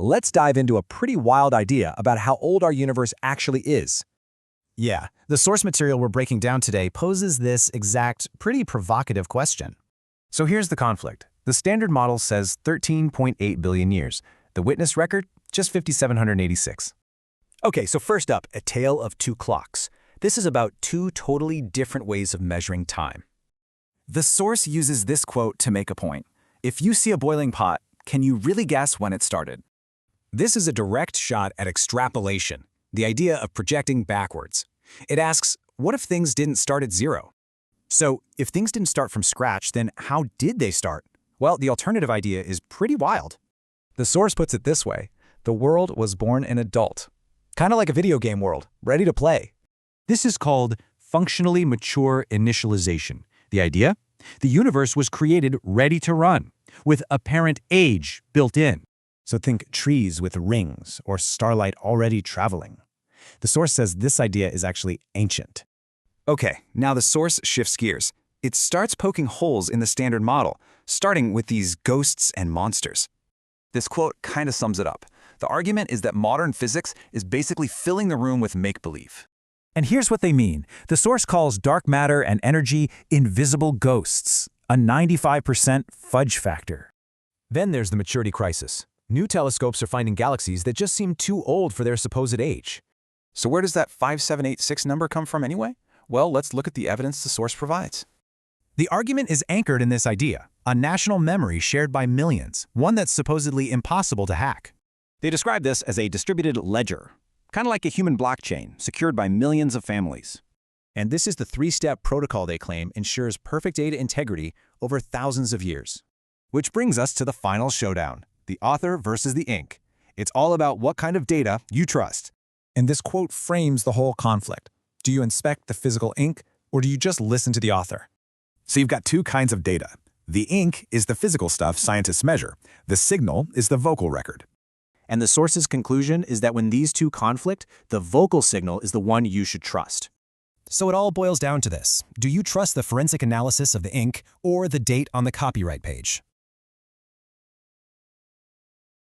let's dive into a pretty wild idea about how old our universe actually is. Yeah, the source material we're breaking down today poses this exact, pretty provocative question. So here's the conflict. The standard model says 13.8 billion years. The witness record, just 5,786. Okay, so first up, a tale of two clocks. This is about two totally different ways of measuring time. The source uses this quote to make a point. If you see a boiling pot, can you really guess when it started? This is a direct shot at extrapolation, the idea of projecting backwards. It asks, what if things didn't start at zero? So, if things didn't start from scratch, then how did they start? Well, the alternative idea is pretty wild. The source puts it this way: the world was born an adult. Kind of like a video game world, ready to play. This is called functionally mature initialization. The idea? The universe was created ready to run, with apparent age built in. So think trees with rings or starlight already traveling. The source says this idea is actually ancient. Okay, now the source shifts gears. It starts poking holes in the standard model, starting with these ghosts and monsters. This quote kind of sums it up. The argument is that modern physics is basically filling the room with make-believe. And here's what they mean. The source calls dark matter and energy invisible ghosts, a 95% fudge factor. Then there's the maturity crisis. New telescopes are finding galaxies that just seem too old for their supposed age. So where does that 5786 number come from anyway? Well, let's look at the evidence the source provides. The argument is anchored in this idea, a national memory shared by millions, one that's supposedly impossible to hack. They describe this as a distributed ledger, kind of like a human blockchain, secured by millions of families. And this is the three-step protocol they claim ensures perfect data integrity over thousands of years. Which brings us to the final showdown, the author versus the ink. It's all about what kind of data you trust. And this quote frames the whole conflict. Do you inspect the physical ink, or do you just listen to the author? So you've got two kinds of data. The ink is the physical stuff scientists measure. The signal is the vocal record. And the source's conclusion is that when these two conflict, the vocal signal is the one you should trust. So it all boils down to this. Do you trust the forensic analysis of the ink or the date on the copyright page?